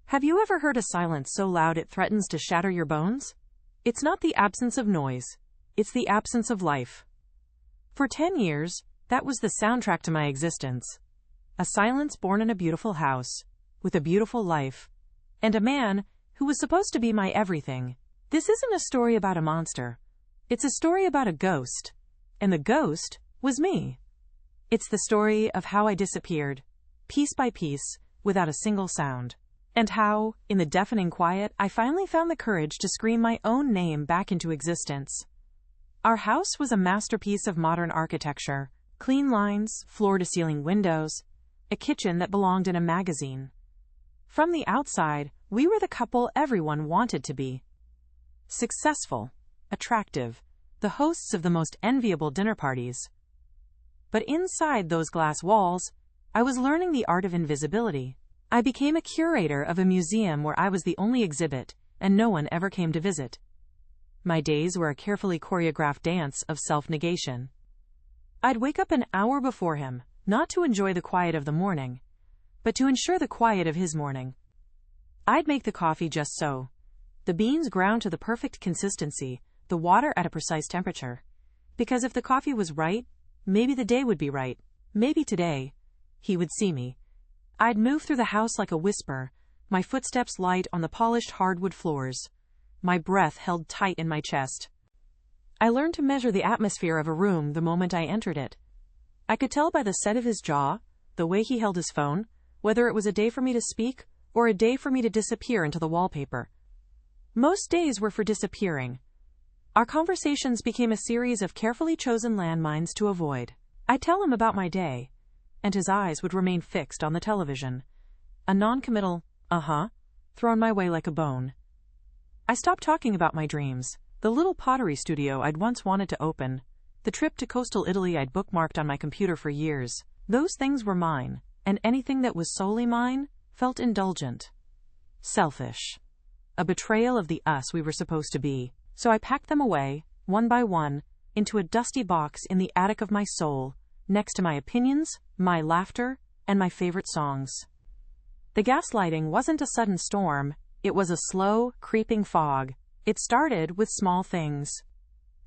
Have you ever heard a silence so loud it threatens to shatter your bones? It's not the absence of noise. It's the absence of life. For 10 years, that was the soundtrack to my existence. A silence born in a beautiful house, with a beautiful life, and a man who was supposed to be my everything. This isn't a story about a monster. It's a story about a ghost. And the ghost was me. It's the story of how I disappeared, piece by piece, without a single sound. And how, in the deafening quiet, I finally found the courage to scream my own name back into existence. Our house was a masterpiece of modern architecture. Clean lines, floor-to-ceiling windows, a kitchen that belonged in a magazine. From the outside, we were the couple everyone wanted to be. Successful, attractive, the hosts of the most enviable dinner parties. But inside those glass walls, I was learning the art of invisibility. I became a curator of a museum where I was the only exhibit, and no one ever came to visit. My days were a carefully choreographed dance of self-negation. I'd wake up an hour before him, not to enjoy the quiet of the morning, but to ensure the quiet of his morning. I'd make the coffee just so. The beans ground to the perfect consistency, the water at a precise temperature. Because if the coffee was right, maybe the day would be right. Maybe today, he would see me. I'd move through the house like a whisper, my footsteps light on the polished hardwood floors, my breath held tight in my chest. I learned to measure the atmosphere of a room the moment I entered it. I could tell by the set of his jaw, the way he held his phone, whether it was a day for me to speak or a day for me to disappear into the wallpaper. Most days were for disappearing. Our conversations became a series of carefully chosen landmines to avoid. I'd tell him about my day, and his eyes would remain fixed on the television. A non-committal, thrown my way like a bone. I stopped talking about my dreams, the little pottery studio I'd once wanted to open, the trip to coastal Italy I'd bookmarked on my computer for years. Those things were mine, and anything that was solely mine felt indulgent. Selfish. A betrayal of the us we were supposed to be. So I packed them away, one by one, into a dusty box in the attic of my soul, next to my opinions, my laughter, and my favorite songs. The gaslighting wasn't a sudden storm, it was a slow, creeping fog. It started with small things.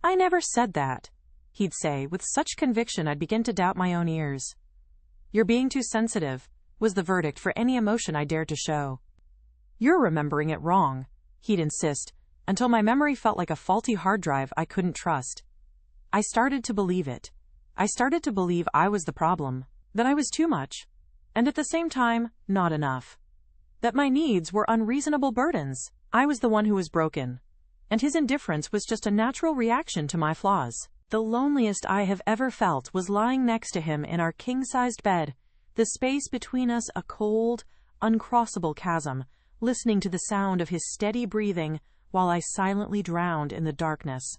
"I never said that," he'd say with such conviction I'd begin to doubt my own ears. "You're being too sensitive," was the verdict for any emotion I dared to show. "You're remembering it wrong," he'd insist, until my memory felt like a faulty hard drive I couldn't trust. I started to believe it. I started to believe I was the problem, that I was too much, and at the same time, not enough. That my needs were unreasonable burdens. I was the one who was broken, and his indifference was just a natural reaction to my flaws. The loneliest I have ever felt was lying next to him in our king-sized bed, the space between us a cold, uncrossable chasm, listening to the sound of his steady breathing while I silently drowned in the darkness.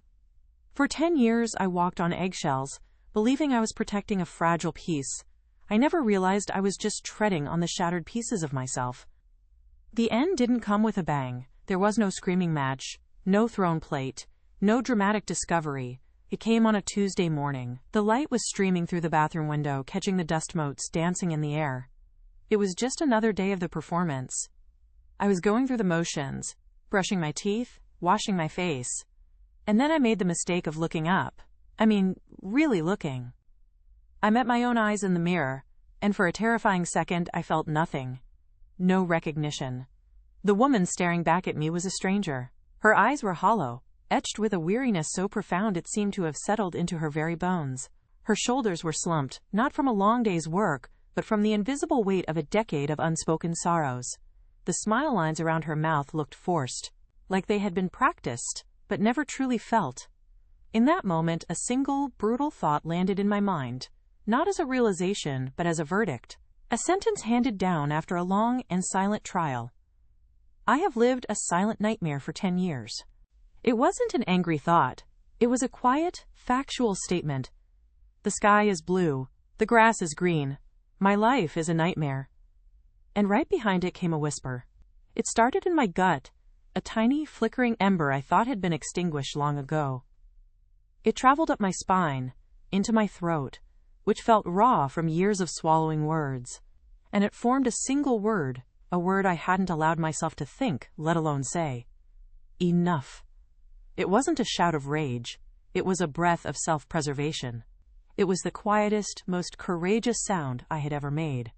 For 10 years I walked on eggshells, believing I was protecting a fragile piece. I never realized I was just treading on the shattered pieces of myself. The end didn't come with a bang. There was no screaming match, no thrown plate, no dramatic discovery. It came on a Tuesday morning. The light was streaming through the bathroom window, catching the dust motes dancing in the air. It was just another day of the performance. I was going through the motions, brushing my teeth, washing my face. And then I made the mistake of looking up. Really looking. I met my own eyes in the mirror, and for a terrifying second I felt nothing. No recognition. The woman staring back at me was a stranger. Her eyes were hollow, etched with a weariness so profound it seemed to have settled into her very bones. Her shoulders were slumped, not from a long day's work, but from the invisible weight of a decade of unspoken sorrows. The smile lines around her mouth looked forced, like they had been practiced, but never truly felt. In that moment, a single, brutal thought landed in my mind, not as a realization, but as a verdict. A sentence handed down after a long and silent trial. I have lived a silent nightmare for 10 years. It wasn't an angry thought. It was a quiet, factual statement. The sky is blue. The grass is green. My life is a nightmare. And right behind it came a whisper. It started in my gut, a tiny, flickering ember I thought had been extinguished long ago. It traveled up my spine, into my throat, which felt raw from years of swallowing words. And it formed a single word, a word I hadn't allowed myself to think, let alone say. Enough. It wasn't a shout of rage. It was a breath of self-preservation. It was the quietest, most courageous sound I had ever made.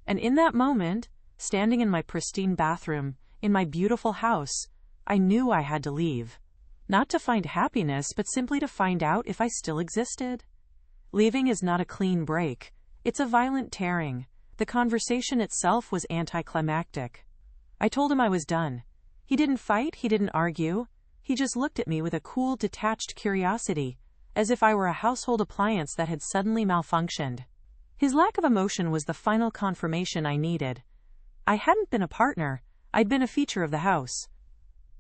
And in that moment, standing in my pristine bathroom, in my beautiful house, I knew I had to leave. Not to find happiness, but simply to find out if I still existed. Leaving is not a clean break. It's a violent tearing. The conversation itself was anticlimactic. I told him I was done. He didn't fight, he didn't argue. He just looked at me with a cool, detached curiosity, as if I were a household appliance that had suddenly malfunctioned. His lack of emotion was the final confirmation I needed. I hadn't been a partner, I'd been a feature of the house.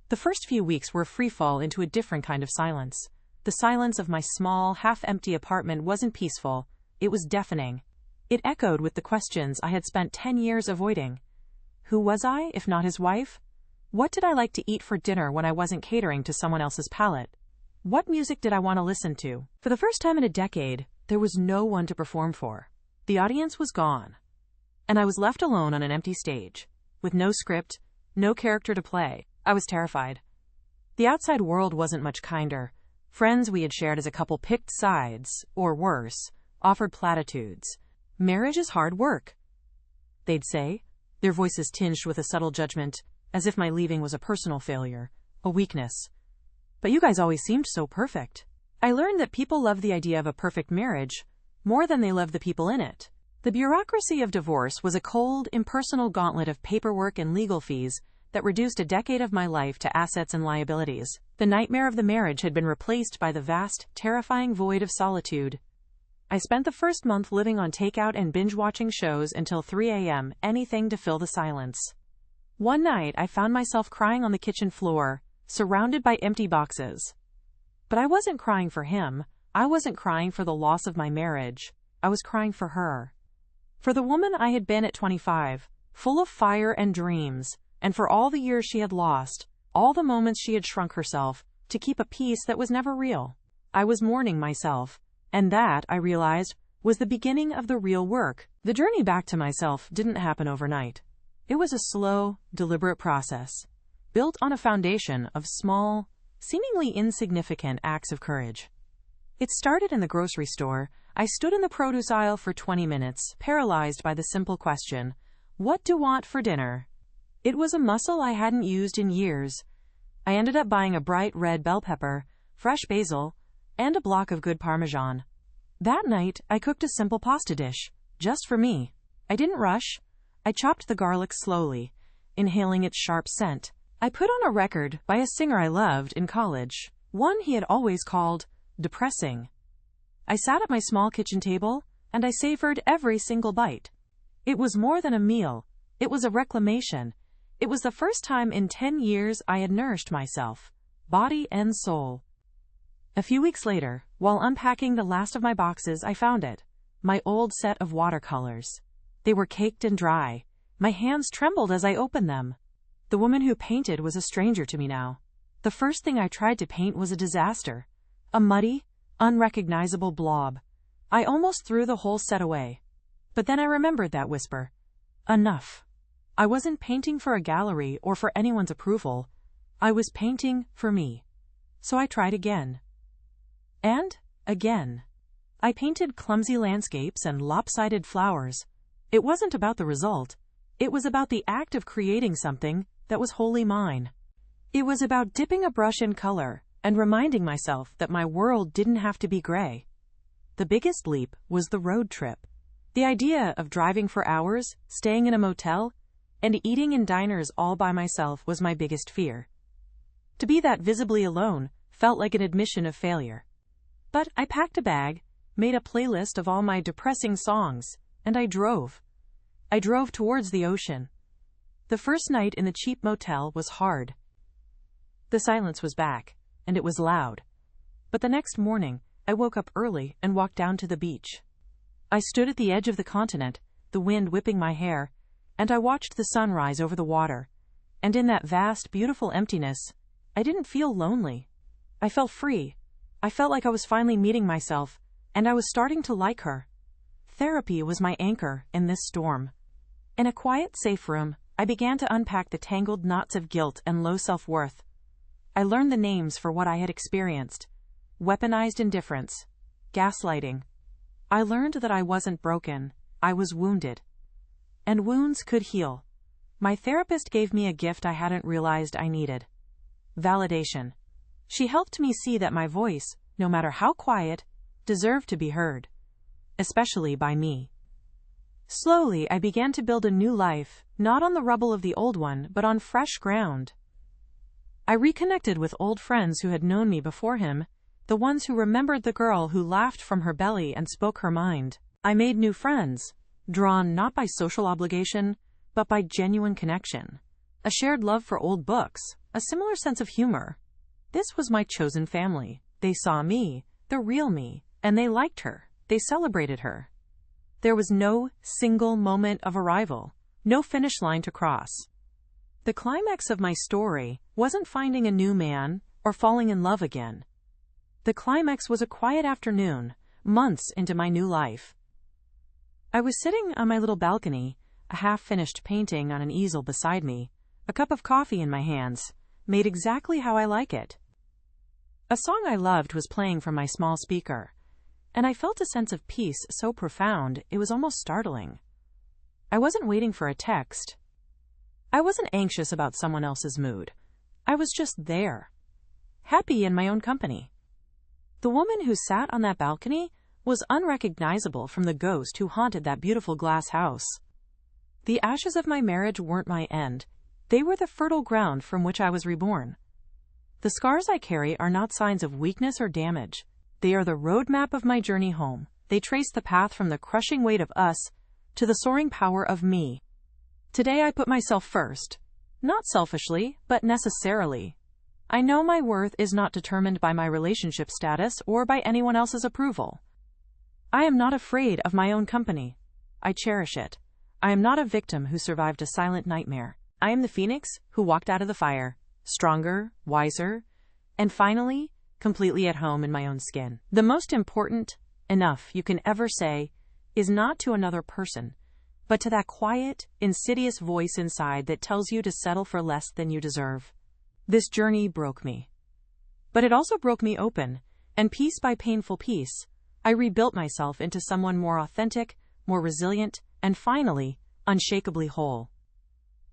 The first few weeks were a freefall into a different kind of silence. The silence of my small, half-empty apartment wasn't peaceful, it was deafening. It echoed with the questions I had spent 10 years avoiding. Who was I, if not his wife? What did I like to eat for dinner when I wasn't catering to someone else's palate? What music did I want to listen to? For the first time in a decade, there was no one to perform for. The audience was gone. And I was left alone on an empty stage, with no script, no character to play. I was terrified. The outside world wasn't much kinder. Friends we had shared as a couple picked sides, or worse, offered platitudes. Marriage is hard work, they'd say, their voices tinged with a subtle judgment, as if my leaving was a personal failure, a weakness. But you guys always seemed so perfect. I learned that people love the idea of a perfect marriage more than they love the people in it. The bureaucracy of divorce was a cold, impersonal gauntlet of paperwork and legal fees that reduced a decade of my life to assets and liabilities. The nightmare of the marriage had been replaced by the vast, terrifying void of solitude. I spent the first month living on takeout and binge-watching shows until 3 a.m., anything to fill the silence. One night, I found myself crying on the kitchen floor, surrounded by empty boxes. But I wasn't crying for him. I wasn't crying for the loss of my marriage. I was crying for her. For the woman I had been at 25, full of fire and dreams, and for all the years she had lost, all the moments she had shrunk herself, to keep a peace that was never real. I was mourning myself, and that, I realized, was the beginning of the real work. The journey back to myself didn't happen overnight. It was a slow, deliberate process, built on a foundation of small, seemingly insignificant acts of courage. It started in the grocery store. I stood in the produce aisle for 20 minutes, paralyzed by the simple question, what do you want for dinner? It was a muscle I hadn't used in years. I ended up buying a bright red bell pepper, fresh basil, and a block of good Parmesan. That night, I cooked a simple pasta dish, just for me. I didn't rush. I chopped the garlic slowly, inhaling its sharp scent. I put on a record by a singer I loved in college, one he had always called depressing. I sat at my small kitchen table, and I savored every single bite. It was more than a meal. It was a reclamation. It was the first time in 10 years I had nourished myself, body and soul. A few weeks later, while unpacking the last of my boxes, I found it. My old set of watercolors. They were caked and dry. My hands trembled as I opened them. The woman who painted was a stranger to me now. The first thing I tried to paint was a disaster. A muddy, unrecognizable blob. I almost threw the whole set away. But then I remembered that whisper. Enough. I wasn't painting for a gallery or for anyone's approval. I was painting for me. So I tried again. And again. I painted clumsy landscapes and lopsided flowers. It wasn't about the result. It was about the act of creating something that was wholly mine. It was about dipping a brush in color and reminding myself that my world didn't have to be gray. The biggest leap was the road trip. The idea of driving for hours, staying in a motel, and eating in diners all by myself was my biggest fear. To be that visibly alone felt like an admission of failure. But I packed a bag, made a playlist of all my depressing songs, and I drove. I drove towards the ocean. The first night in the cheap motel was hard. The silence was back, and it was loud. But the next morning, I woke up early and walked down to the beach. I stood at the edge of the continent, the wind whipping my hair, and I watched the sun rise over the water. And in that vast, beautiful emptiness, I didn't feel lonely. I felt free. I felt like I was finally meeting myself, and I was starting to like her. Therapy was my anchor in this storm. In a quiet, safe room, I began to unpack the tangled knots of guilt and low self-worth. I learned the names for what I had experienced: weaponized indifference, gaslighting. I learned that I wasn't broken, I was wounded. And wounds could heal. My therapist gave me a gift I hadn't realized I needed: validation. She helped me see that my voice, no matter how quiet, deserved to be heard, especially by me. Slowly, I began to build a new life, not on the rubble of the old one, but on fresh ground. I reconnected with old friends who had known me before him, the ones who remembered the girl who laughed from her belly and spoke her mind. I made new friends, drawn not by social obligation, but by genuine connection. A shared love for old books, a similar sense of humor. This was my chosen family. They saw me, the real me, and they liked her. They celebrated her. There was no single moment of arrival, no finish line to cross. The climax of my story wasn't finding a new man or falling in love again. The climax was a quiet afternoon, months into my new life. I was sitting on my little balcony, a half-finished painting on an easel beside me, a cup of coffee in my hands, made exactly how I like it. A song I loved was playing from my small speaker, and I felt a sense of peace so profound it was almost startling. I wasn't waiting for a text. I wasn't anxious about someone else's mood. I was just there, happy in my own company. The woman who sat on that balcony was unrecognizable from the ghost who haunted that beautiful glass house. The ashes of my marriage weren't my end. They were the fertile ground from which I was reborn. The scars I carry are not signs of weakness or damage. They are the roadmap of my journey home. They trace the path from the crushing weight of us to the soaring power of me. Today I put myself first. Not selfishly, but necessarily. I know my worth is not determined by my relationship status or by anyone else's approval. I am not afraid of my own company. I cherish it. I am not a victim who survived a silent nightmare. I am the phoenix who walked out of the fire, stronger, wiser, and finally, completely at home in my own skin. The most important enough you can ever say is not to another person, but to that quiet, insidious voice inside that tells you to settle for less than you deserve. This journey broke me. But it also broke me open, and piece by painful piece, I rebuilt myself into someone more authentic, more resilient, and finally, unshakably whole.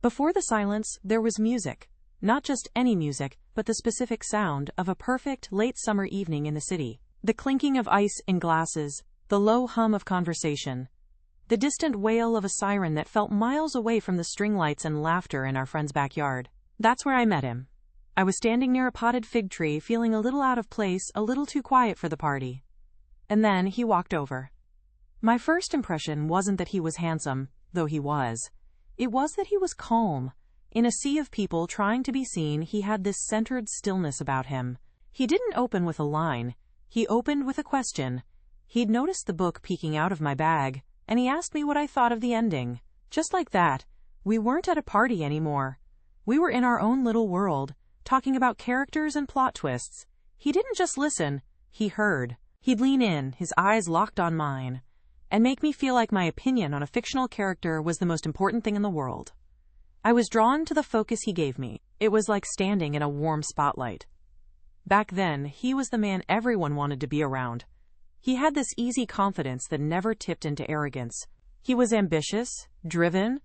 Before the silence, there was music. Not just any music, but the specific sound of a perfect late summer evening in the city. The clinking of ice in glasses, the low hum of conversation, the distant wail of a siren that felt miles away from the string lights and laughter in our friend's backyard. That's where I met him. I was standing near a potted fig tree, feeling a little out of place, a little too quiet for the party. And then he walked over. My first impression wasn't that he was handsome, though he was. It was that he was calm. In a sea of people trying to be seen, he had this centered stillness about him. He didn't open with a line. He opened with a question. He'd noticed the book peeking out of my bag, and he asked me what I thought of the ending. Just like that, we weren't at a party anymore. We were in our own little world, talking about characters and plot twists. He didn't just listen, he heard. He'd lean in, his eyes locked on mine, and make me feel like my opinion on a fictional character was the most important thing in the world. I was drawn to the focus he gave me. It was like standing in a warm spotlight. Back then, he was the man everyone wanted to be around. He had this easy confidence that never tipped into arrogance. He was ambitious, driven,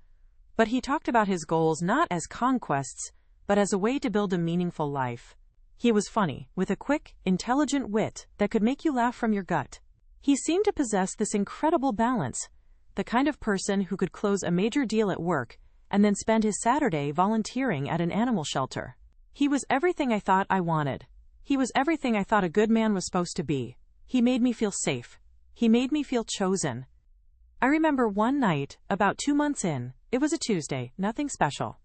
but he talked about his goals not as conquests, but as a way to build a meaningful life. He was funny, with a quick, intelligent wit that could make you laugh from your gut. He seemed to possess this incredible balance, the kind of person who could close a major deal at work and then spend his Saturday volunteering at an animal shelter. He was everything I thought I wanted. He was everything I thought a good man was supposed to be. He made me feel safe. He made me feel chosen. I remember one night, about 2 months in, it was a Tuesday, nothing special.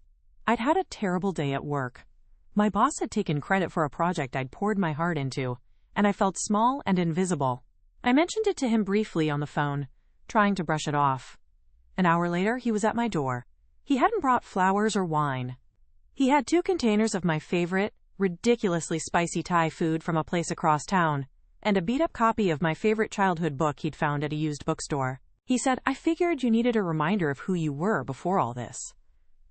I'd had a terrible day at work. My boss had taken credit for a project I'd poured my heart into, and I felt small and invisible. I mentioned it to him briefly on the phone, trying to brush it off. An hour later, he was at my door. He hadn't brought flowers or wine. He had 2 containers of my favorite, ridiculously spicy Thai food from a place across town, and a beat-up copy of my favorite childhood book he'd found at a used bookstore. He said, "I figured you needed a reminder of who you were before all this."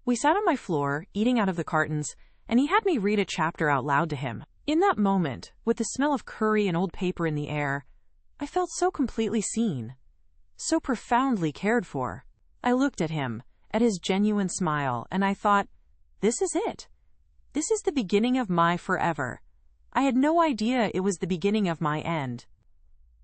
We sat on my floor, eating out of the cartons, and he had me read a chapter out loud to him. In that moment, with the smell of curry and old paper in the air, I felt so completely seen, so profoundly cared for. I looked at him, at his genuine smile, and I thought, this is it. This is the beginning of my forever. I had no idea it was the beginning of my end.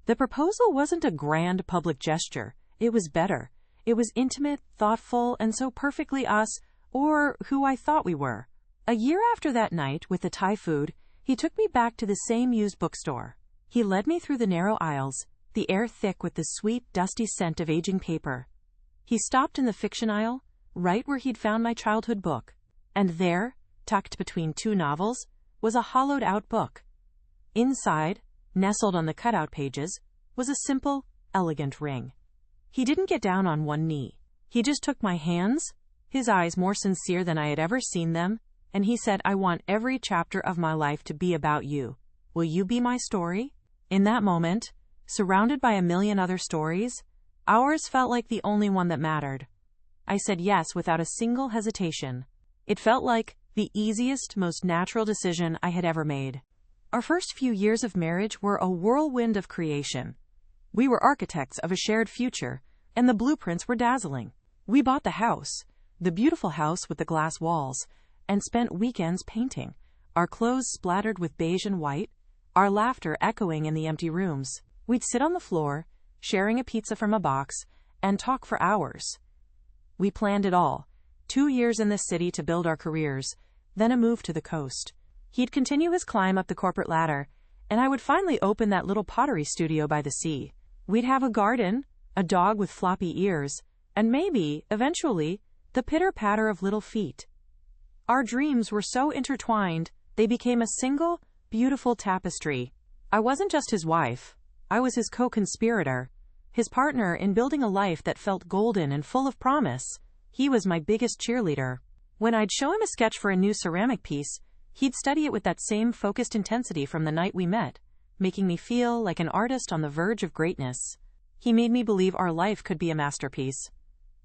The proposal wasn't a grand public gesture. It was better. It was intimate, thoughtful, and so perfectly us, or who I thought we were. A year after that night, with the Thai food, he took me back to the same used bookstore. He led me through the narrow aisles, the air thick with the sweet, dusty scent of aging paper. He stopped in the fiction aisle, right where he'd found my childhood book. And there, tucked between two novels, was a hollowed-out book. Inside, nestled on the cutout pages, was a simple, elegant ring. He didn't get down on one knee. He just took my hands, his eyes more sincere than I had ever seen them, and he said, I want every chapter of my life to be about you. Will you be my story? In that moment, surrounded by a million other stories, ours felt like the only one that mattered. I said yes without a single hesitation. It felt like the easiest, most natural decision I had ever made. Our first few years of marriage were a whirlwind of creation. We were architects of a shared future, and the blueprints were dazzling. We bought the house, the beautiful house with the glass walls, and spent weekends painting, our clothes splattered with beige and white, our laughter echoing in the empty rooms. We'd sit on the floor, sharing a pizza from a box, and talk for hours. We planned it all. 2 years in the city to build our careers, then a move to the coast. He'd continue his climb up the corporate ladder, and I would finally open that little pottery studio by the sea. We'd have a garden, a dog with floppy ears, and maybe, eventually, the pitter-patter of little feet. Our dreams were so intertwined, they became a single, beautiful tapestry. I wasn't just his wife. I was his co-conspirator, his partner in building a life that felt golden and full of promise. He was my biggest cheerleader. When I'd show him a sketch for a new ceramic piece, he'd study it with that same focused intensity from the night we met, making me feel like an artist on the verge of greatness. He made me believe our life could be a masterpiece.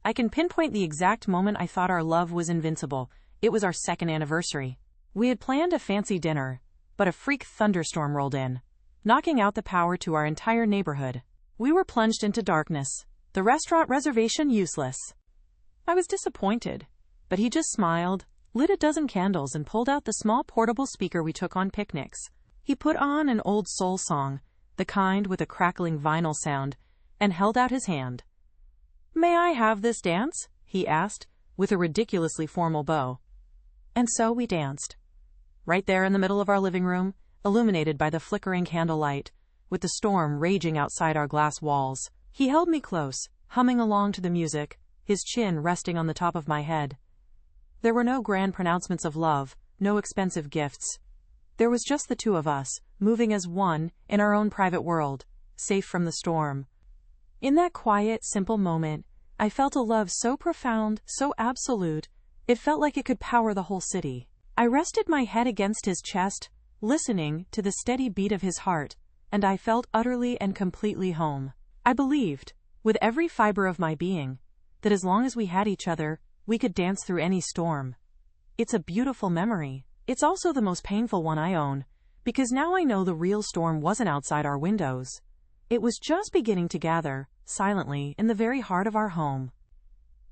I can pinpoint the exact moment I thought our love was invincible. It was our 2nd anniversary. We had planned a fancy dinner, but a freak thunderstorm rolled in, knocking out the power to our entire neighborhood. We were plunged into darkness, the restaurant reservation useless. I was disappointed, but he just smiled, lit a dozen candles, and pulled out the small portable speaker we took on picnics. He put on an old soul song, the kind with a crackling vinyl sound, and held out his hand. "May I have this dance?" he asked, with a ridiculously formal bow. And so we danced. Right there in the middle of our living room, illuminated by the flickering candlelight, with the storm raging outside our glass walls. He held me close, humming along to the music, his chin resting on the top of my head. There were no grand pronouncements of love, no expensive gifts. There was just the two of us, moving as one, in our own private world, safe from the storm. In that quiet, simple moment, I felt a love so profound, so absolute, it felt like it could power the whole city. I rested my head against his chest, listening to the steady beat of his heart, and I felt utterly and completely home. I believed, with every fiber of my being, that as long as we had each other, we could dance through any storm. It's a beautiful memory. It's also the most painful one I own, because now I know the real storm wasn't outside our windows. It was just beginning to gather, silently, in the very heart of our home.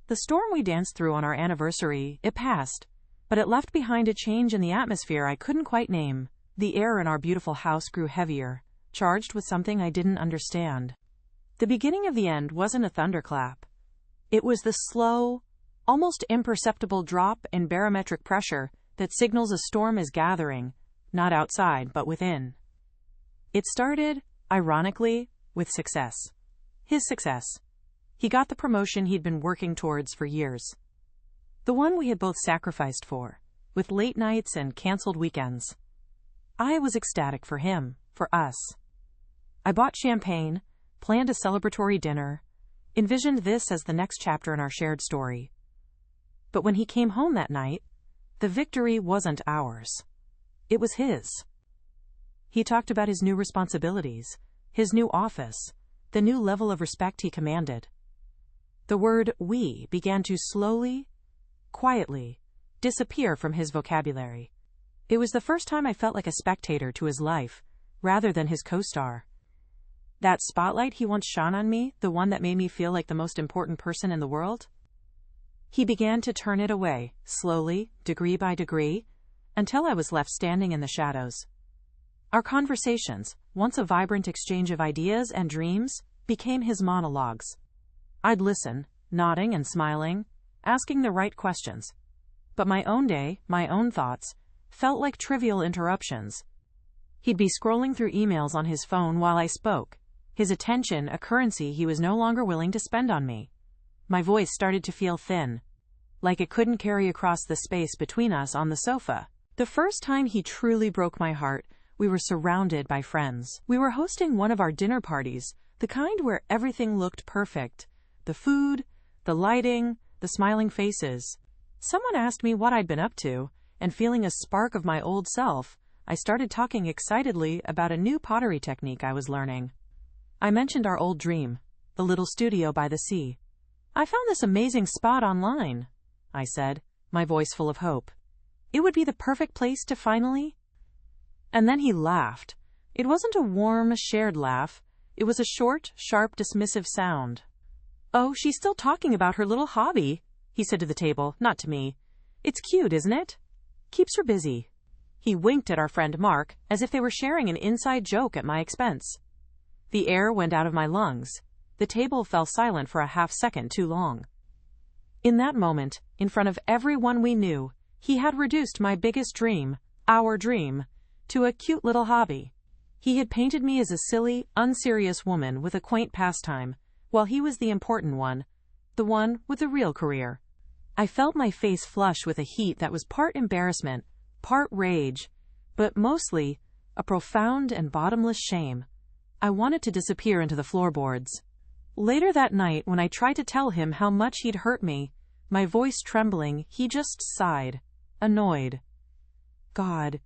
The storm we danced through on our anniversary, it passed, but it left behind a change in the atmosphere I couldn't quite name. The air in our beautiful house grew heavier, charged with something I didn't understand. The beginning of the end wasn't a thunderclap. It was the slow, almost imperceptible drop in barometric pressure that signals a storm is gathering, not outside but within. It started, ironically, with success. His success. He got the promotion he'd been working towards for years. The one we had both sacrificed for, with late nights and canceled weekends. I was ecstatic for him, for us. I bought champagne, planned a celebratory dinner, envisioned this as the next chapter in our shared story. But when he came home that night, the victory wasn't ours. It was his. He talked about his new responsibilities, his new office, the new level of respect he commanded. The word "we" began to slowly, quietly, disappear from his vocabulary. It was the first time I felt like a spectator to his life, rather than his co-star. That spotlight he once shone on me, the one that made me feel like the most important person in the world? He began to turn it away, slowly, degree by degree, until I was left standing in the shadows. Our conversations, once a vibrant exchange of ideas and dreams, became his monologues. I'd listen, nodding and smiling, asking the right questions. But my own day, my own thoughts, felt like trivial interruptions. He'd be scrolling through emails on his phone while I spoke, his attention a currency he was no longer willing to spend on me. My voice started to feel thin, like it couldn't carry across the space between us on the sofa. The first time he truly broke my heart, we were surrounded by friends. We were hosting one of our dinner parties, the kind where everything looked perfect. The food, the lighting, the smiling faces. Someone asked me what I'd been up to, and feeling a spark of my old self, I started talking excitedly about a new pottery technique I was learning. I mentioned our old dream, the little studio by the sea. I found this amazing spot online, I said, my voice full of hope. It would be the perfect place to finally... And then he laughed. It wasn't a warm, shared laugh. It was a short, sharp, dismissive sound. "Oh, she's still talking about her little hobby," he said to the table, not to me. "It's cute, isn't it? Keeps her busy." He winked at our friend Mark, as if they were sharing an inside joke at my expense. The air went out of my lungs. The table fell silent for a half-second too long. In that moment, in front of everyone we knew, he had reduced my biggest dream, our dream, to a cute little hobby. He had painted me as a silly, unserious woman with a quaint pastime, while he was the important one, the one with a real career. I felt my face flush with a heat that was part embarrassment, part rage, but mostly a profound and bottomless shame. I wanted to disappear into the floorboards. Later that night, when I tried to tell him how much he'd hurt me, my voice trembling, he just sighed, annoyed. "God,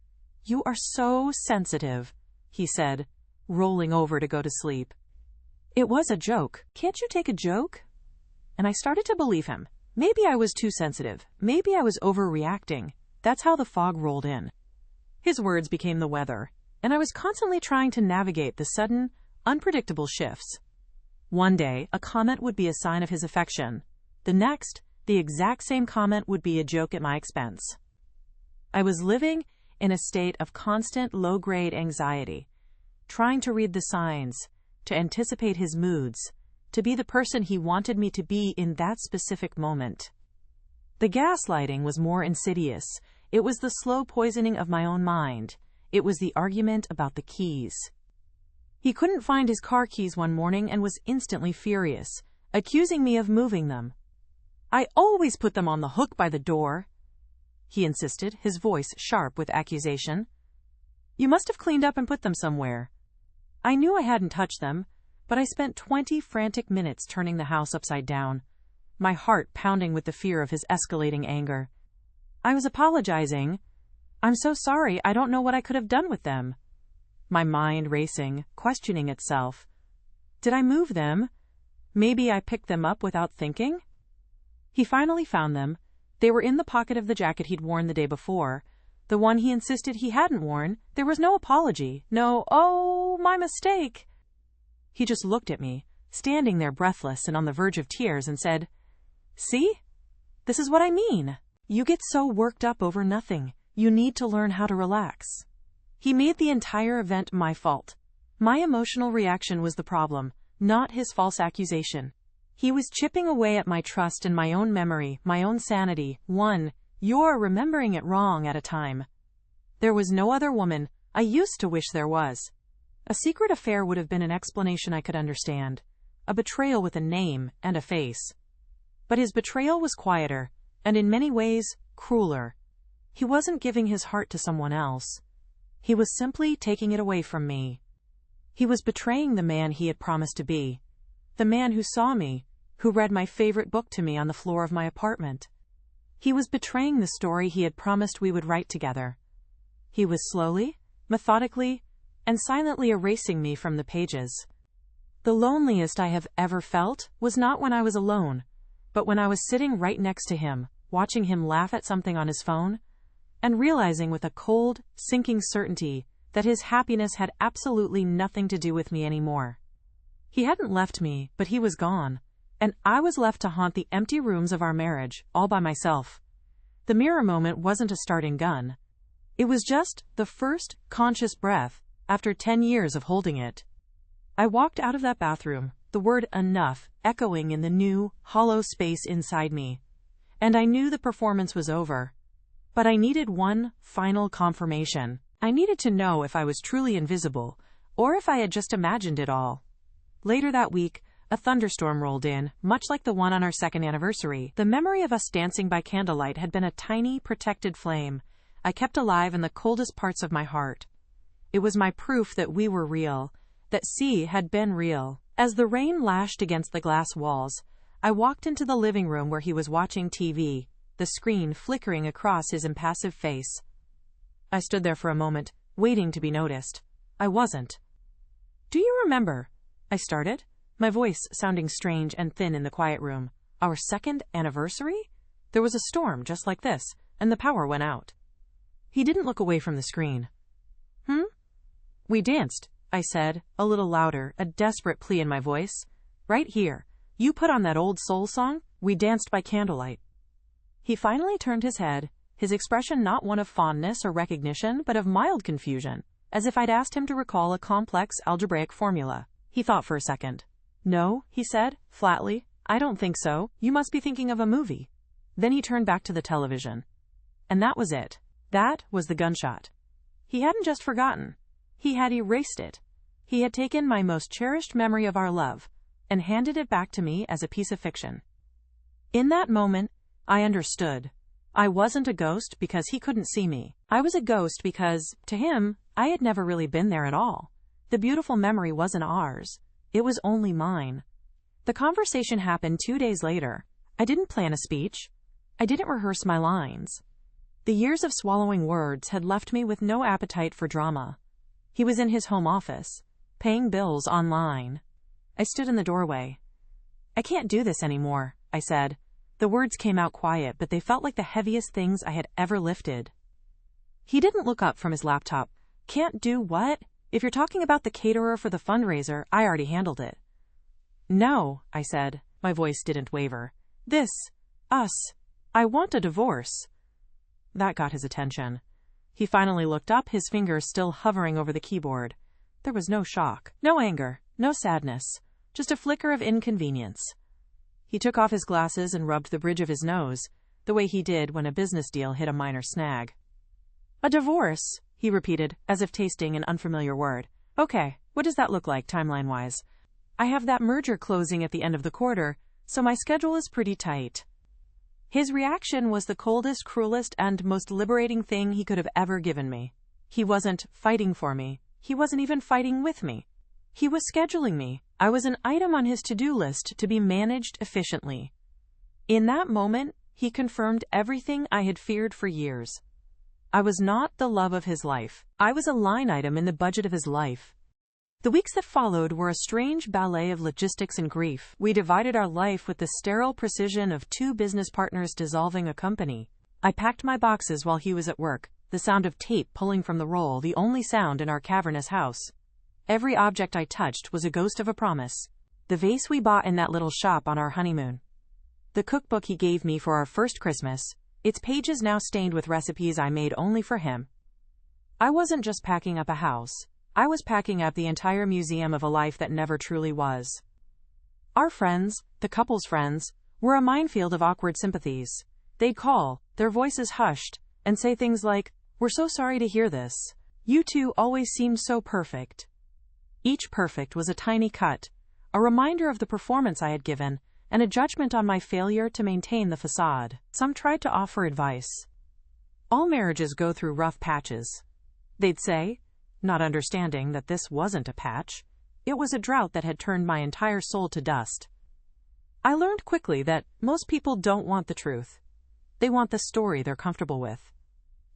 you are so sensitive," he said, rolling over to go to sleep. It was a joke. Can't you take a joke? And I started to believe him. Maybe I was too sensitive. Maybe I was overreacting. That's how the fog rolled in. His words became the weather, and I was constantly trying to navigate the sudden, unpredictable shifts. One day, a comment would be a sign of his affection. The next, the exact same comment would be a joke at my expense. I was living in a state of constant low-grade anxiety, trying to read the signs, to anticipate his moods, to be the person he wanted me to be in that specific moment. The gaslighting was more insidious. It was the slow poisoning of my own mind. It was the argument about the keys. He couldn't find his car keys one morning and was instantly furious, accusing me of moving them. "I always put them on the hook by the door," he insisted, his voice sharp with accusation. "You must have cleaned up and put them somewhere." I knew I hadn't touched them, but I spent 20 frantic minutes turning the house upside down, my heart pounding with the fear of his escalating anger. I was apologizing. "I'm so sorry, I don't know what I could have done with them." My mind racing, questioning itself. Did I move them? Maybe I picked them up without thinking? He finally found them. They were in the pocket of the jacket he'd worn the day before, the one he insisted he hadn't worn. There was no apology, no, "Oh, my mistake." He just looked at me, standing there breathless and on the verge of tears, and said, "See? This is what I mean. You get so worked up over nothing. You need to learn how to relax." He made the entire event my fault. My emotional reaction was the problem, not his false accusation. He was chipping away at my trust in my own memory, my own sanity, you're remembering it wrong at a time. There was no other woman. I used to wish there was. A secret affair would have been an explanation I could understand. A betrayal with a name and a face. But his betrayal was quieter, and in many ways, crueler. He wasn't giving his heart to someone else. He was simply taking it away from me. He was betraying the man he had promised to be. The man who saw me, who read my favorite book to me on the floor of my apartment. He was betraying the story he had promised we would write together. He was slowly, methodically, and silently erasing me from the pages. The loneliest I have ever felt was not when I was alone, but when I was sitting right next to him, watching him laugh at something on his phone, and realizing with a cold, sinking certainty that his happiness had absolutely nothing to do with me anymore. He hadn't left me, but he was gone, and I was left to haunt the empty rooms of our marriage, all by myself. The mirror moment wasn't a starting gun. It was just the first conscious breath after 10 years of holding it. I walked out of that bathroom, the word enough echoing in the new, hollow space inside me. And I knew the performance was over. But I needed one final confirmation. I needed to know if I was truly invisible, or if I had just imagined it all. Later that week, a thunderstorm rolled in, much like the one on our second anniversary. The memory of us dancing by candlelight had been a tiny, protected flame I kept alive in the coldest parts of my heart. It was my proof that we were real, that C had been real. As the rain lashed against the glass walls, I walked into the living room where he was watching TV, the screen flickering across his impassive face. I stood there for a moment, waiting to be noticed. I wasn't. "Do you remember?" I started, my voice sounding strange and thin in the quiet room. "Our second anniversary? There was a storm just like this, and the power went out." He didn't look away from the screen. "We danced," I said, a little louder, a desperate plea in my voice. "Right here. You put on that old soul song, we danced by candlelight." He finally turned his head, his expression not one of fondness or recognition, but of mild confusion, as if I'd asked him to recall a complex algebraic formula. He thought for a second. "No," he said, flatly, "I don't think so. You must be thinking of a movie." Then he turned back to the television. And that was it. That was the gunshot. He hadn't just forgotten. He had erased it. He had taken my most cherished memory of our love and handed it back to me as a piece of fiction. In that moment, I understood. I wasn't a ghost because he couldn't see me. I was a ghost because, to him, I had never really been there at all. The beautiful memory wasn't ours. It was only mine. The conversation happened 2 days later. I didn't plan a speech. I didn't rehearse my lines. The years of swallowing words had left me with no appetite for drama. He was in his home office, paying bills online. I stood in the doorway. "I can't do this anymore," I said. The words came out quiet, but they felt like the heaviest things I had ever lifted. He didn't look up from his laptop. "Can't do what? If you're talking about the caterer for the fundraiser, I already handled it." "No," I said. My voice didn't waver. Us. I want a divorce." That got his attention. He finally looked up, his fingers still hovering over the keyboard. There was no shock, no anger, no sadness, just a flicker of inconvenience. He took off his glasses and rubbed the bridge of his nose, the way he did when a business deal hit a minor snag. "A divorce," he repeated, as if tasting an unfamiliar word. "Okay, what does that look like, timeline-wise? I have that merger closing at the end of the quarter, so my schedule is pretty tight." His reaction was the coldest, cruelest, and most liberating thing he could have ever given me. He wasn't fighting for me. He wasn't even fighting with me. He was scheduling me. I was an item on his to-do list to be managed efficiently. In that moment, he confirmed everything I had feared for years. I was not the love of his life. I was a line item in the budget of his life. The weeks that followed were a strange ballet of logistics and grief. We divided our life with the sterile precision of two business partners dissolving a company. I packed my boxes while he was at work, the sound of tape pulling from the roll the only sound in our cavernous house. Every object I touched was a ghost of a promise. The vase we bought in that little shop on our honeymoon. The cookbook he gave me for our first Christmas, its pages now stained with recipes I made only for him. I wasn't just packing up a house. I was packing up the entire museum of a life that never truly was. Our friends, the couple's friends, were a minefield of awkward sympathies. They'd call, their voices hushed, and say things like, "We're so sorry to hear this. You two always seemed so perfect." Each perfect was a tiny cut, a reminder of the performance I had given, and a judgment on my failure to maintain the facade. Some tried to offer advice. "All marriages go through rough patches," they'd say, not understanding that this wasn't a patch. It was a drought that had turned my entire soul to dust. I learned quickly that most people don't want the truth. They want the story they're comfortable with.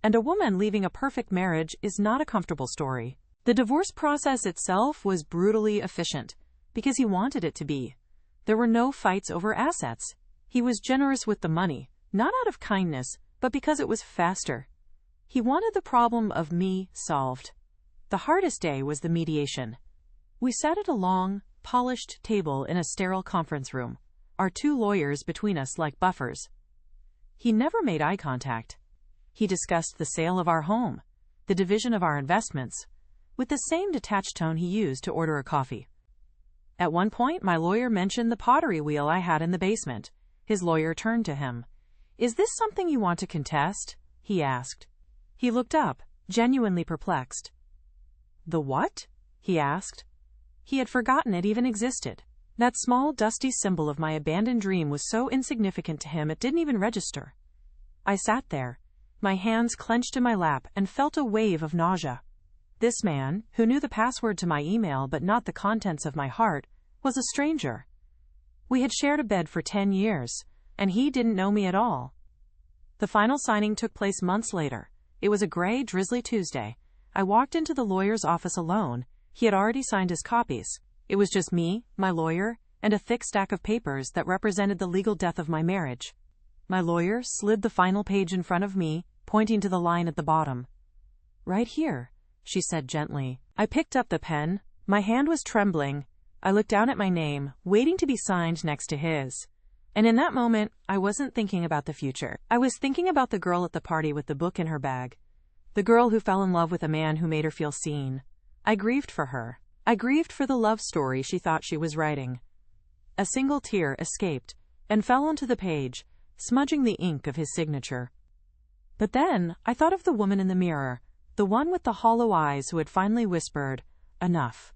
And a woman leaving a perfect marriage is not a comfortable story. The divorce process itself was brutally efficient, because he wanted it to be. There were no fights over assets. He was generous with the money, Not out of kindness, but because it was faster. He wanted the problem of me solved. The hardest day was the mediation. We sat at a long, polished table in a sterile conference room, our two lawyers between us like buffers. He never made eye contact. He discussed the sale of our home, the division of our investments, with the same detached tone he used to order a coffee. At one point, my lawyer mentioned the pottery wheel I had in the basement. His lawyer turned to him. "Is this something you want to contest?" he asked. He looked up, genuinely perplexed. "The what?" he asked. He had forgotten it even existed. That small, dusty symbol of my abandoned dream was so insignificant to him it didn't even register. I sat there, my hands clenched in my lap, and felt a wave of nausea. This man, who knew the password to my email but not the contents of my heart, was a stranger. We had shared a bed for 10 years, and he didn't know me at all. The final signing took place months later. It was a gray, drizzly Tuesday. I walked into the lawyer's office alone. He had already signed his copies. It was just me, my lawyer, and a thick stack of papers that represented the legal death of my marriage. My lawyer slid the final page in front of me, pointing to the line at the bottom. "Right here," she said gently. I picked up the pen. My hand was trembling. I looked down at my name, waiting to be signed next to his. And in that moment, I wasn't thinking about the future. I was thinking about the girl at the party with the book in her bag. The girl who fell in love with a man who made her feel seen. I grieved for her. I grieved for the love story she thought she was writing. A single tear escaped and fell onto the page, smudging the ink of his signature. But then, I thought of the woman in the mirror, the one with the hollow eyes who had finally whispered, "Enough."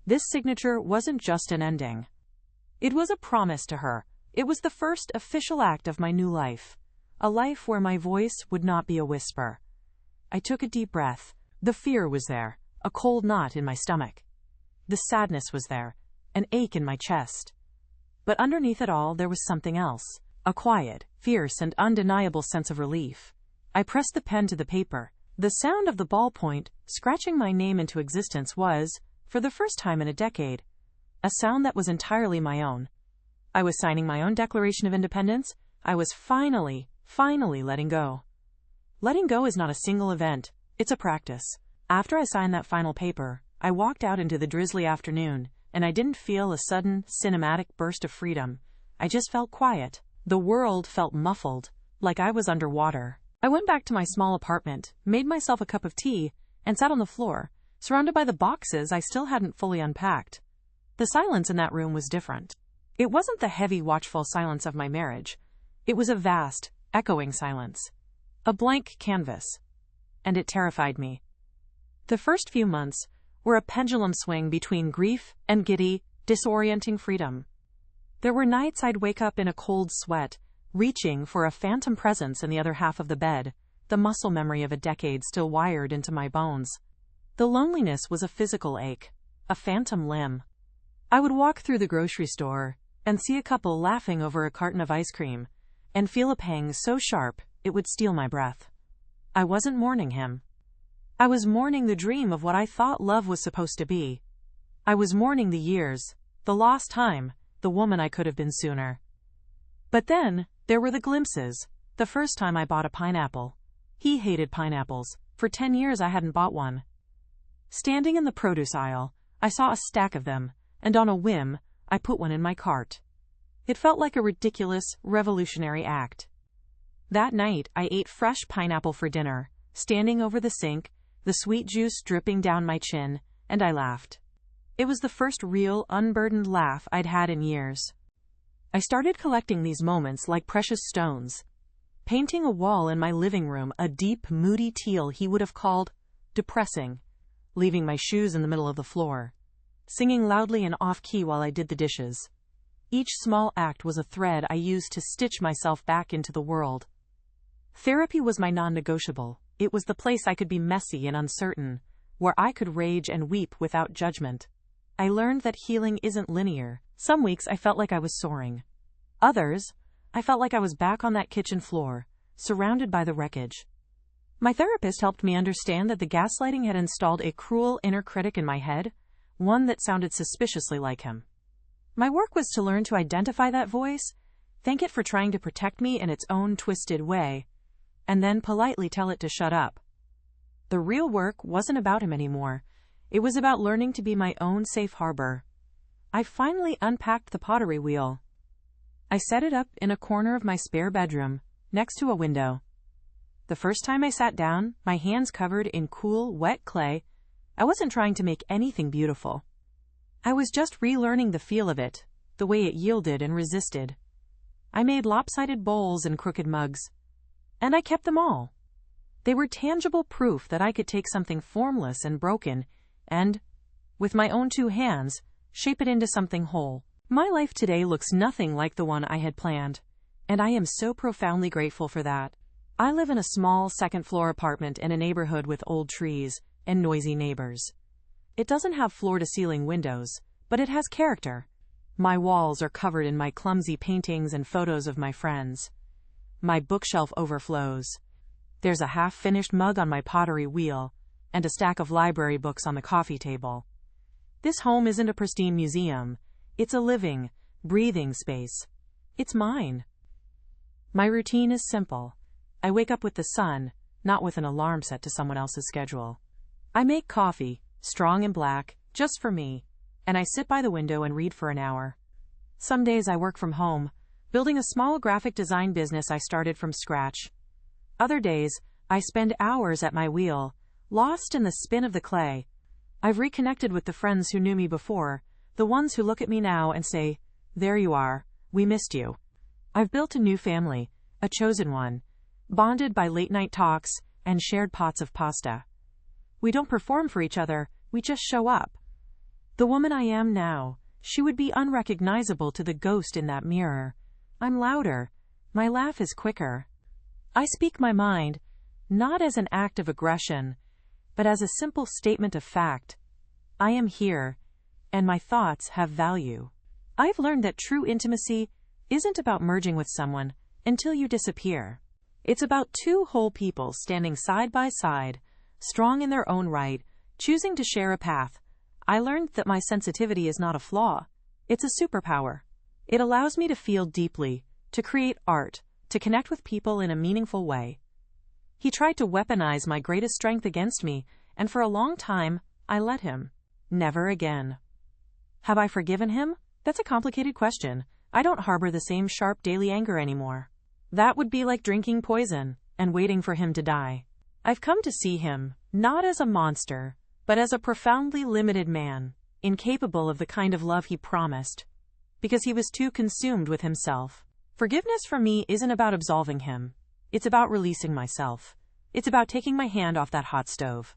This signature wasn't just an ending. It was a promise to her. It was the first official act of my new life. A life where my voice would not be a whisper. I took a deep breath. The fear was there, a cold knot in my stomach. The sadness was there, an ache in my chest. But underneath it all, there was something else. A quiet, fierce, and undeniable sense of relief. I pressed the pen to the paper. The sound of the ballpoint scratching my name into existence was, for the first time in a decade, a sound that was entirely my own. I was signing my own Declaration of Independence. I was finally letting go. Letting go is not a single event. It's a practice. After I signed that final paper, I walked out into the drizzly afternoon, and I didn't feel a sudden, cinematic burst of freedom. I just felt quiet. The world felt muffled, like I was underwater. I went back to my small apartment, made myself a cup of tea, and sat on the floor, surrounded by the boxes I still hadn't fully unpacked. The silence in that room was different. It wasn't the heavy, watchful silence of my marriage. It was a vast, echoing silence. A blank canvas. And it terrified me. The first few months were a pendulum swing between grief and giddy, disorienting freedom. There were nights I'd wake up in a cold sweat, reaching for a phantom presence in the other half of the bed, the muscle memory of a decade still wired into my bones. The loneliness was a physical ache, a phantom limb. I would walk through the grocery store and see a couple laughing over a carton of ice cream, and feel a pang so sharp it would steal my breath. I wasn't mourning him. I was mourning the dream of what I thought love was supposed to be. I was mourning the years, the lost time, the woman I could have been sooner. But then, there were the glimpses. The first time I bought a pineapple. He hated pineapples. For 10 years I hadn't bought one. Standing in the produce aisle, I saw a stack of them, and on a whim, I put one in my cart. It felt like a ridiculous, revolutionary act. That night, I ate fresh pineapple for dinner, standing over the sink, the sweet juice dripping down my chin, and I laughed. It was the first real, unburdened laugh I'd had in years. I started collecting these moments like precious stones, painting a wall in my living room a deep, moody teal he would have called depressing, leaving my shoes in the middle of the floor, singing loudly and off-key while I did the dishes. Each small act was a thread I used to stitch myself back into the world. Therapy was my non-negotiable. It was the place I could be messy and uncertain, where I could rage and weep without judgment. I learned that healing isn't linear. Some weeks I felt like I was soaring. Others, I felt like I was back on that kitchen floor, surrounded by the wreckage. My therapist helped me understand that the gaslighting had installed a cruel inner critic in my head, one that sounded suspiciously like him. My work was to learn to identify that voice, thank it for trying to protect me in its own twisted way, and then politely tell it to shut up. The real work wasn't about him anymore. It was about learning to be my own safe harbor. I finally unpacked the pottery wheel. I set it up in a corner of my spare bedroom, next to a window. The first time I sat down, my hands covered in cool, wet clay, I wasn't trying to make anything beautiful. I was just relearning the feel of it, the way it yielded and resisted. I made lopsided bowls and crooked mugs, and I kept them all. They were tangible proof that I could take something formless and broken and, with my own two hands, shape it into something whole. My life today looks nothing like the one I had planned, and I am so profoundly grateful for that. I live in a small second-floor apartment in a neighborhood with old trees and noisy neighbors. It doesn't have floor-to-ceiling windows, but it has character. My walls are covered in my clumsy paintings and photos of my friends. My bookshelf overflows. There's a half-finished mug on my pottery wheel, and a stack of library books on the coffee table. This home isn't a pristine museum. It's a living, breathing space. It's mine. My routine is simple. I wake up with the sun, not with an alarm set to someone else's schedule. I make coffee, strong and black, just for me, and I sit by the window and read for an hour. Some days I work from home, building a small graphic design business I started from scratch. Other days, I spend hours at my wheel, lost in the spin of the clay. I've reconnected with the friends who knew me before, the ones who look at me now and say, "There you are, we missed you." I've built a new family, a chosen one, bonded by late-night talks and shared pots of pasta. We don't perform for each other, we just show up. The woman I am now, she would be unrecognizable to the ghost in that mirror. I'm louder. My laugh is quicker. I speak my mind, not as an act of aggression, but as a simple statement of fact. I am here, and my thoughts have value. I've learned that true intimacy isn't about merging with someone until you disappear. It's about two whole people standing side by side, strong in their own right, choosing to share a path. I learned that my sensitivity is not a flaw. It's a superpower. It allows me to feel deeply, to create art, to connect with people in a meaningful way. He tried to weaponize my greatest strength against me, and for a long time, I let him. Never again. Have I forgiven him? That's a complicated question. I don't harbor the same sharp daily anger anymore. That would be like drinking poison and waiting for him to die. I've come to see him, not as a monster, but as a profoundly limited man, incapable of the kind of love he promised, because he was too consumed with himself. Forgiveness for me isn't about absolving him. It's about releasing myself. It's about taking my hand off that hot stove.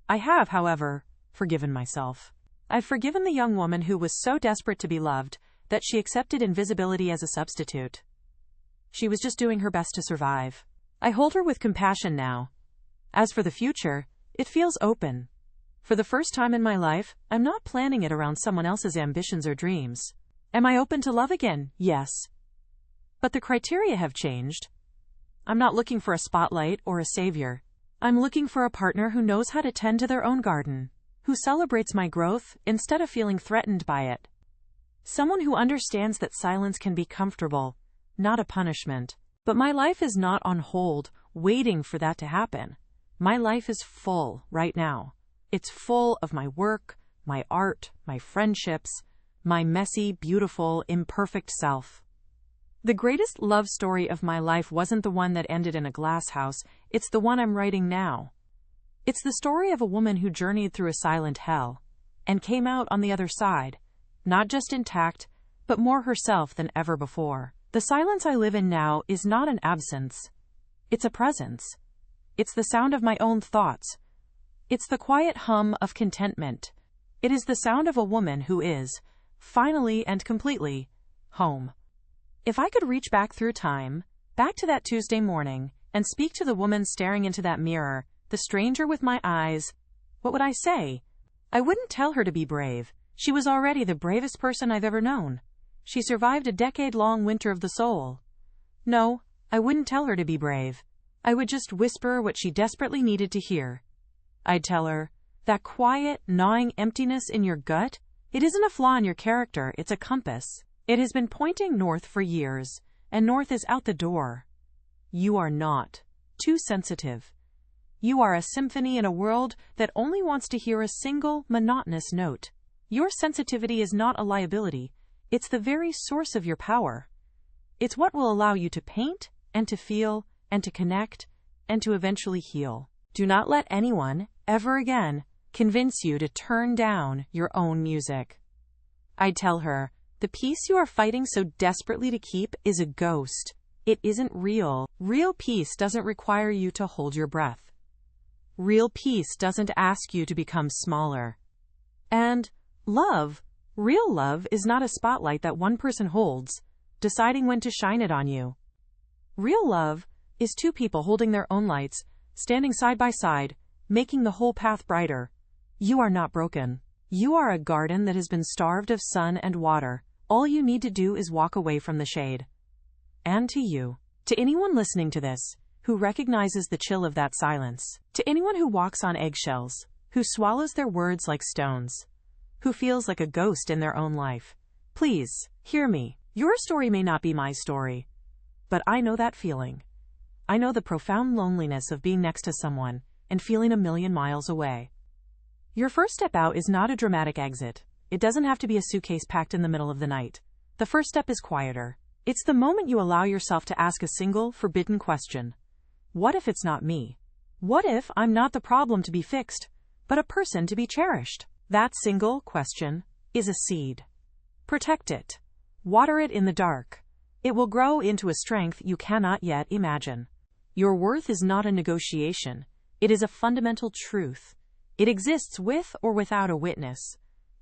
I have, however, forgiven myself. I've forgiven the young woman who was so desperate to be loved that she accepted invisibility as a substitute. She was just doing her best to survive. I hold her with compassion now. As for the future, it feels open. For the first time in my life, I'm not planning it around someone else's ambitions or dreams. Am I open to love again? Yes. But the criteria have changed. I'm not looking for a spotlight or a savior. I'm looking for a partner who knows how to tend to their own garden, who celebrates my growth instead of feeling threatened by it. Someone who understands that silence can be comfortable, not a punishment. But my life is not on hold, waiting for that to happen. My life is full right now. It's full of my work, my art, my friendships, my messy, beautiful, imperfect self. The greatest love story of my life wasn't the one that ended in a glass house, it's the one I'm writing now. It's the story of a woman who journeyed through a silent hell and came out on the other side, not just intact, but more herself than ever before. The silence I live in now is not an absence. It's a presence. It's the sound of my own thoughts. It's the quiet hum of contentment. It is the sound of a woman who is, finally and completely, home. If I could reach back through time, back to that Tuesday morning, and speak to the woman staring into that mirror, the stranger with my eyes, what would I say? I wouldn't tell her to be brave. She was already the bravest person I've ever known. She survived a decade-long winter of the soul. No, I wouldn't tell her to be brave. I would just whisper what she desperately needed to hear. I'd tell her, that quiet, gnawing emptiness in your gut, it isn't a flaw in your character, it's a compass. It has been pointing north for years, and north is out the door. You are not too sensitive. You are a symphony in a world that only wants to hear a single, monotonous note. Your sensitivity is not a liability. It's the very source of your power. It's what will allow you to paint, and to feel, and to connect, and to eventually heal. Do not let anyone, ever again, convince you to turn down your own music. I'd tell her, the peace you are fighting so desperately to keep is a ghost. It isn't real. Real peace doesn't require you to hold your breath. Real peace doesn't ask you to become smaller. And love, real love, is not a spotlight that one person holds, deciding when to shine it on you. Real love is two people holding their own lights, standing side by side, making the whole path brighter. You are not broken. You are a garden that has been starved of sun and water. All you need to do is walk away from the shade. And to you, to anyone listening to this, who recognizes the chill of that silence, to anyone who walks on eggshells, who swallows their words like stones, who feels like a ghost in their own life, please, hear me. Your story may not be my story, but I know that feeling. I know the profound loneliness of being next to someone and feeling a million miles away. Your first step out is not a dramatic exit. It doesn't have to be a suitcase packed in the middle of the night. The first step is quieter. It's the moment you allow yourself to ask a single, forbidden question. What if it's not me? What if I'm not the problem to be fixed, but a person to be cherished? That single question is a seed. Protect it. Water it in the dark. It will grow into a strength you cannot yet imagine. Your worth is not a negotiation. It is a fundamental truth. It exists with or without a witness.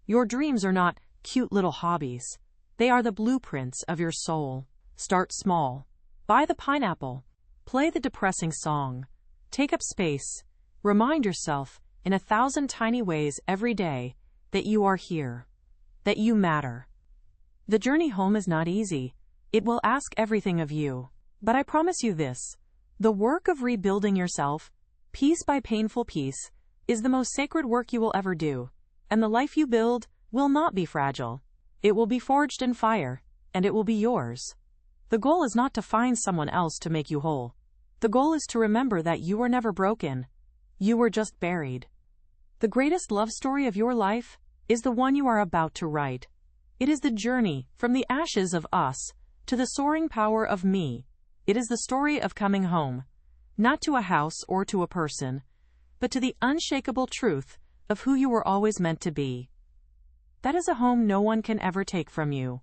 Your dreams are not cute little hobbies. They are the blueprints of your soul. Start small. Buy the pineapple. Play the depressing song. Take up space. Remind yourself, in 1,000 tiny ways every day, that you are here. That you matter. The journey home is not easy. It will ask everything of you. But I promise you this. The work of rebuilding yourself, piece by painful piece, is the most sacred work you will ever do. And the life you build will not be fragile. It will be forged in fire, and it will be yours. The goal is not to find someone else to make you whole. The goal is to remember that you were never broken. You were just buried. The greatest love story of your life is the one you are about to write. It is the journey from the ashes of us to the soaring power of me. It is the story of coming home, not to a house or to a person, but to the unshakable truth of who you were always meant to be. That is a home no one can ever take from you.